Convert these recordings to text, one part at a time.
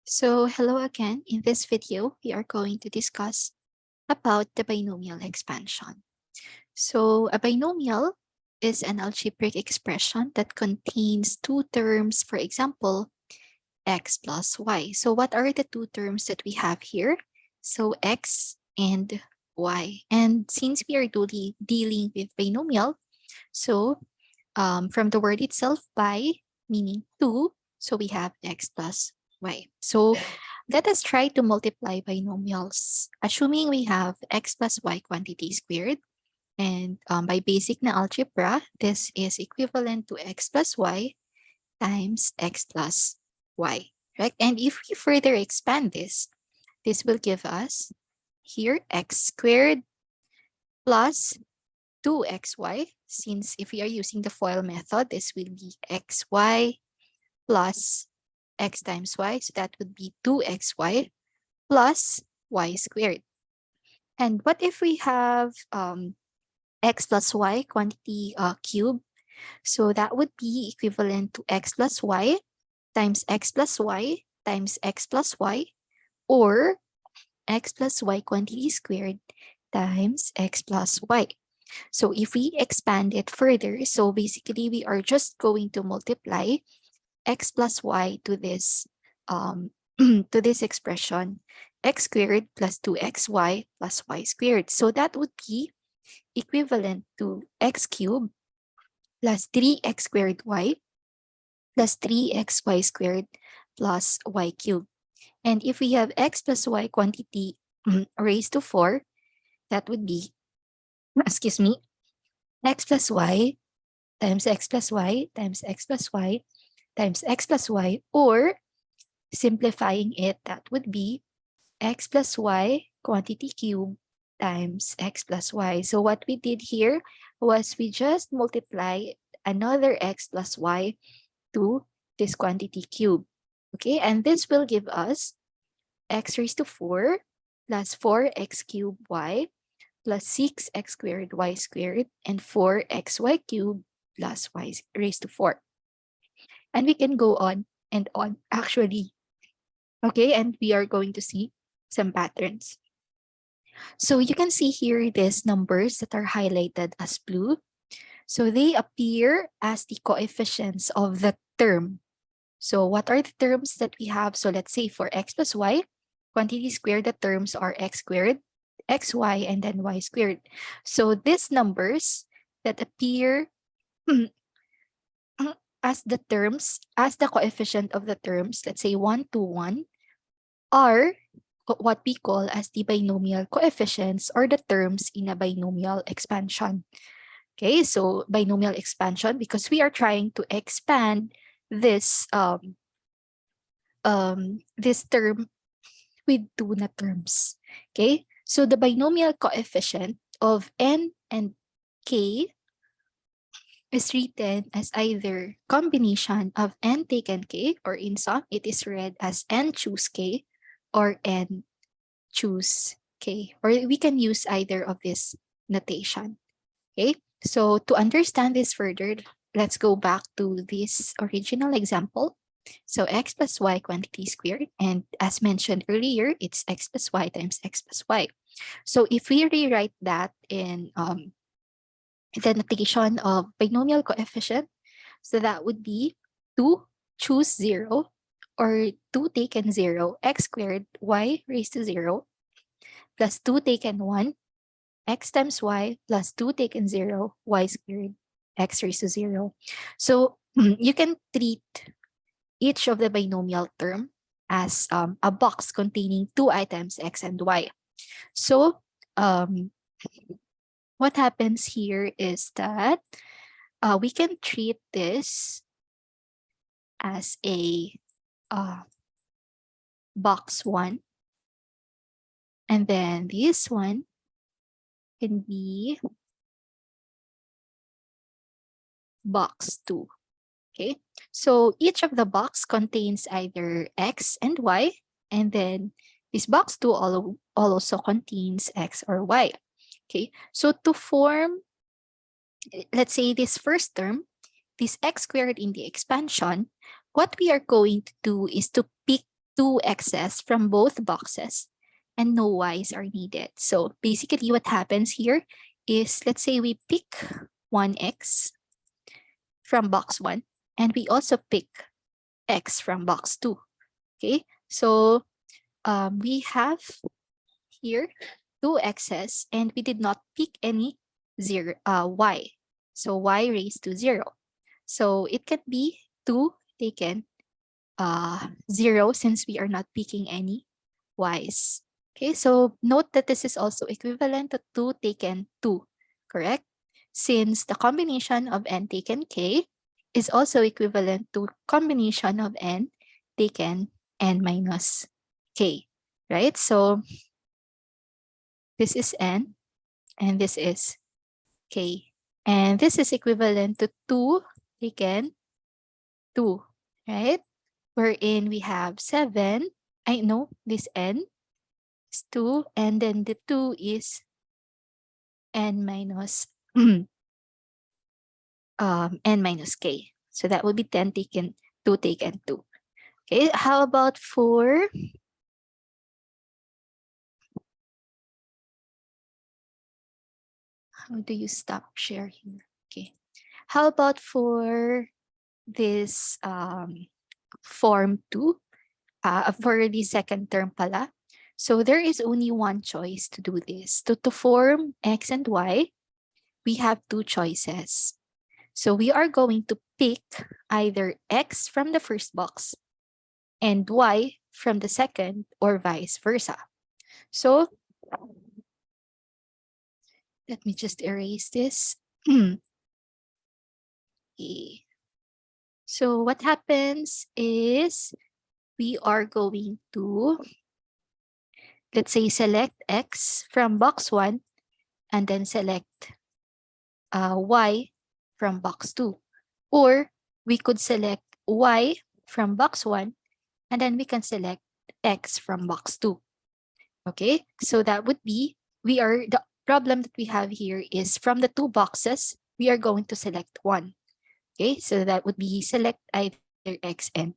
So hello again. In this video, we are going to discuss about the binomial expansion. So a binomial is an algebraic expression that contains two terms, for example, x plus y. So what are the two terms that we have here? So x and y. And since we are dealing with binomial, so from the word itself, by meaning two, so we have x plus y. So let us try to multiply binomials, assuming we have x plus y quantity squared. And by basic na algebra, this is equivalent to x plus y times x plus y, right? And if we further expand this will give us here x squared plus 2xy. Since if we are using the FOIL method, this will be xy plus x times y. So that would be 2xy plus y squared. And what if we have x plus y quantity cube? So that would be equivalent to x plus y times x plus y times x plus y, or x plus y quantity squared times x plus y. So if we expand it further, so basically we are just going to multiply x plus y to this to this expression, x squared plus 2xy plus y squared. So that would be equivalent to x cubed plus 3x squared y plus 3xy squared plus y cubed. And if we have x plus y quantity raised to 4, that would be, excuse me, x plus y times x plus y times x plus y times x plus y, or simplifying it, that would be x plus y quantity cube times x plus y. So what we did here was we just multiply another x plus y to this quantity cube. Okay, and this will give us x raised to 4 plus 4x cubed y plus 6x squared y squared and 4xy cubed plus y raised to 4. And we can go on and on, actually. Okay, and we are going to see some patterns. So you can see here these numbers that are highlighted as blue. So they appear as the coefficients of the term. So what are the terms that we have? So let's say for x plus y, quantity squared, the terms are x squared, xy, and then y squared. So these numbers that appear as the terms, as the coefficient of the terms, let's say 1 to 1, are what we call as the binomial coefficients, or the terms in a binomial expansion. Okay, so binomial expansion, because we are trying to expand this this term with two na terms. Okay, so the binomial coefficient of n and k is written as either combination of n taken k, or in some it is read as n choose k or n choose k, or we can use either of this notation. Okay, so to understand this further, let's go back to this original example. So x plus y quantity squared, and as mentioned earlier, it's x plus y times x plus y. So if we rewrite that in the notation of binomial coefficient, so that would be 2 choose 0, or 2 taken 0, x squared y raised to 0, plus 2 taken 1, x times y, plus 2 taken 0, y squared, x raised to 0. So you can treat each of the binomial term as a box containing two items, x and y. So what happens here is that we can treat this as a box 1, and then this one can be box 2. Okay, so each of the box contains either x and y, and then this box 2 also contains x or y. Okay, so to form, let's say, this first term, this x squared in the expansion, what we are going to do is to pick two x's from both boxes and no y's are needed. So basically what happens here is, let's say we pick one x from box 1 and we also pick x from box 2. Okay, so we have here two x's and we did not pick any y. So y raised to 0. So it can be 2 taken 0 since we are not picking any y's. Okay, so note that this is also equivalent to 2 taken 2, correct? Since the combination of n taken k is also equivalent to combination of n taken n minus k, right? So this is n and this is k. And this is equivalent to 2 taken 2, right? Wherein we have 7. I know this n is 2, and then the 2 is n minus n minus k. So that would be 10 taken 2 taken 2. Okay, how about for how do you stop sharing? Okay, how about for this form 2 for the second term pala? So there is only one choice to do this. To form x and y, we have two choices. So we are going to pick either x from the first box and y from the second, or vice versa. So let me just erase this. Okay. So what happens is we are going to, let's say, select x from box 1 and then select y from box 2. Or we could select y from box 1 and then we can select x from box 2. Okay, so that would be, the problem that we have here is from the two boxes, we are going to select one. Okay, so that would be select either x and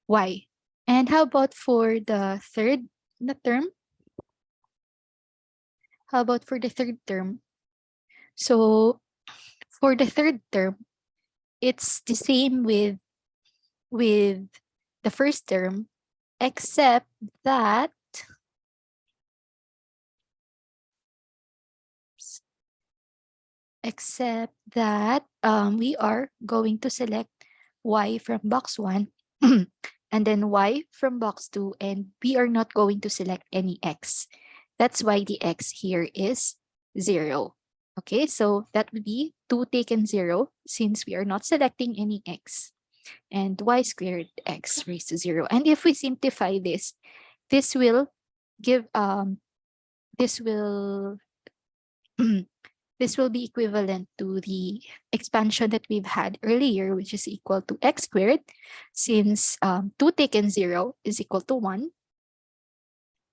y. And how about for the third term? How about for the third term? So for the third term, it's the same with the first term, except that we are going to select y from box 1 and then y from box 2, and we are not going to select any x. That's why the x here is 0. Okay, so that would be 2 taken 0 since we are not selecting any x, and y squared x raised to 0. And if we simplify this, this will give this will this will be equivalent to the expansion that we've had earlier, which is equal to x squared, since 2 taken 0 is equal to 1.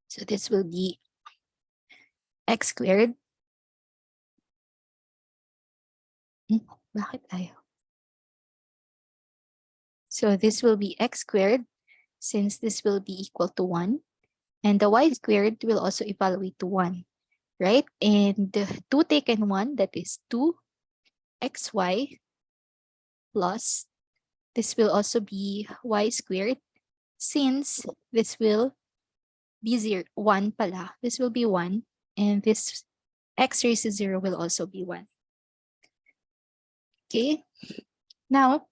So this will be x squared. Bakit ayaw? So this will be x squared, since this will be equal to 1. And the y squared will also evaluate to 1, right? And 2 taken 1, that is 2xy plus, this will also be y squared, since this will be 1 pala. This will be 1, and this x raised to 0 will also be 1. Okay, now,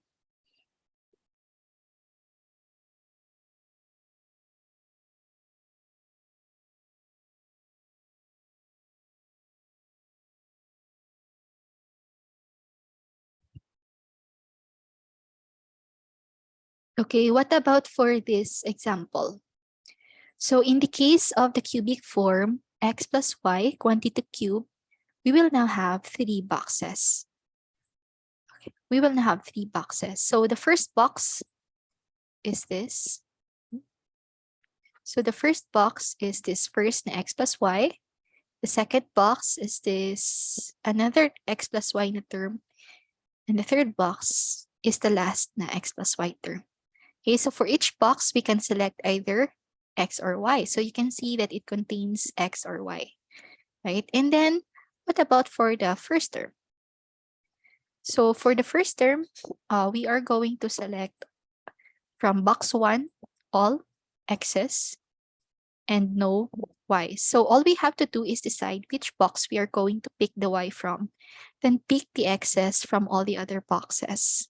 okay, what about for this example? So in the case of the cubic form, x plus y, quantity cube, we will now have 3 boxes. Okay, we will now have 3 boxes. So the first box is this. So the first box is this first na x plus y. The second box is this another x plus y na term. And the third box is the last na x plus y term. Okay, so for each box, we can select either X or Y. So you can see that it contains X or Y, right? And then what about for the first term? So for the first term, we are going to select from box 1, all X's and no Y's. So all we have to do is decide which box we are going to pick the Y from, then pick the X's from all the other boxes.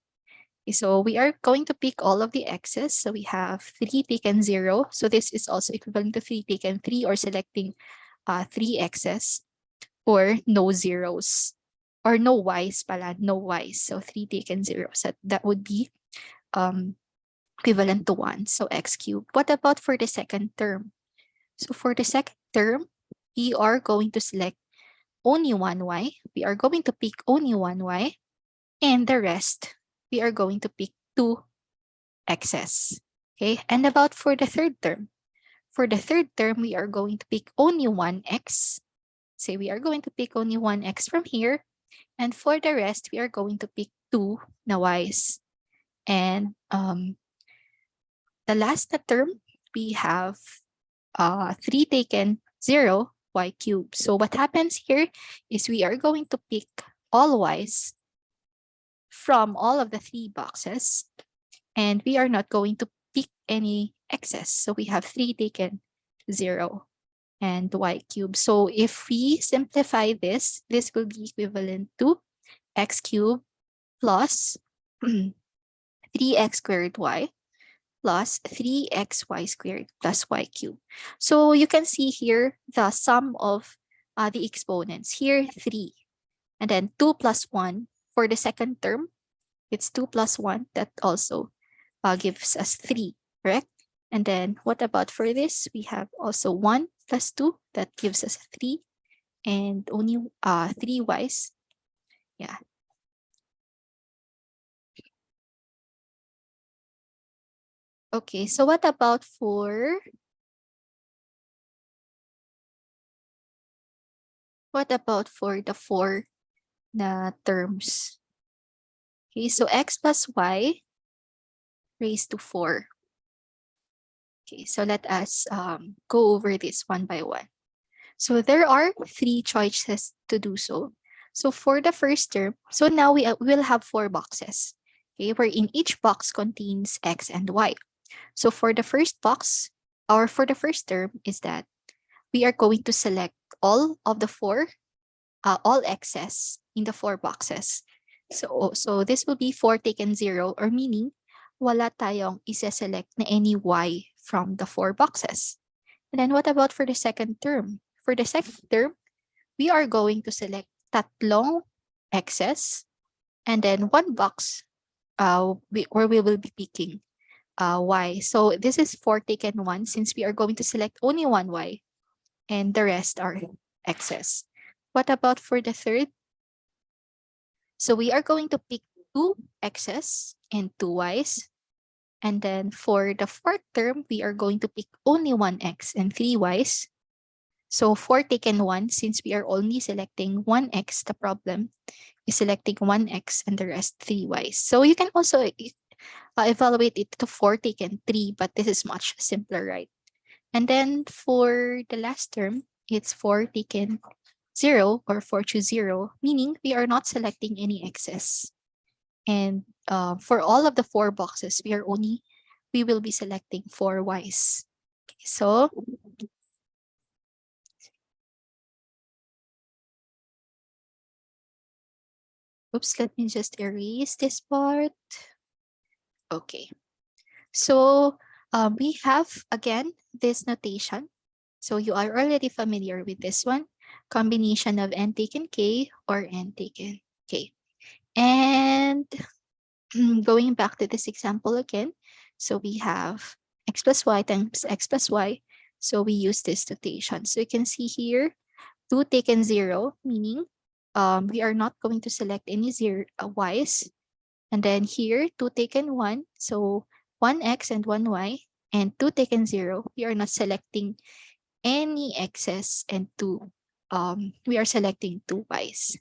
Okay, so we are going to pick all of the X's. So we have 3 taken 0. So this is also equivalent to 3 taken 3, or selecting 3 X's, or no zeros, or no Y's pala, no Y's. So 3 taken 0. So that would be equivalent to 1. So X cubed. What about for the second term? So for the second term, we are going to select only one Y. We are going to pick only one Y. And the rest, we are going to pick 2 X's. Okay, and about for the third term. For the third term, we are going to pick only one X. Say we are going to pick only one X from here. And for the rest, we are going to pick 2 na Y's. And the last na term, we have 3 taken 0, Y cubed. So what happens here is we are going to pick all Y's from all of the 3 boxes, and we are not going to pick any X's. So we have 3 taken 0 and Y cubed. So if we simplify this, this will be equivalent to X cubed plus 3X squared Y plus 3xy squared plus y cubed. So you can see here the sum of the exponents. Here, 3. And then 2 plus 1 for the second term. It's 2 plus 1. That also gives us 3, correct? And then what about for this? We have also 1 plus 2. That gives us 3. And only 3 y's. Yeah. Okay, so what about for the 4 na terms? Okay, so x plus y raised to 4. Okay, so let us go over this one by one. So there are 3 choices to do so. So for the first term, so now we will have 4 boxes, okay, wherein each box contains x and y. So for the first box, or for the first term, is that we are going to select all of the 4, all x's in the 4 boxes. So this will be 4 taken 0, or meaning wala tayong isa-select na any y from the 4 boxes. And then what about for the second term? For the second term, we are going to select tatlong x's, and then one box where we will be picking y. So this is 4 taken 1, since we are going to select only one y, and the rest are x's. What about for the third? So we are going to pick 2 x's and 2 y's. And then for the fourth term, we are going to pick only one x and 3 y's. So 4 taken 1, since we are only selecting one x, the problem is selecting one x and the rest 3 y's. So you can also evaluate it to 4 taken 3, but this is much simpler, right? And then for the last term, it's 4 taken 0, or 4 choose 0, meaning we are not selecting any x's. And for all of the 4 boxes, we will be selecting 4 y's. Okay, so oops, let me just erase this part. Okay, so we have again this notation. So you are already familiar with this one. Combination of n taken k or n taken k. And going back to this example again, so we have x plus y times x plus y. So we use this notation. So you can see here, 2 taken 0, meaning we are not going to select any y's. And then here, 2 taken 1, so 1 x and 1 y. And 2 taken 0, we are not selecting any x's, and 2, we are selecting 2 y's.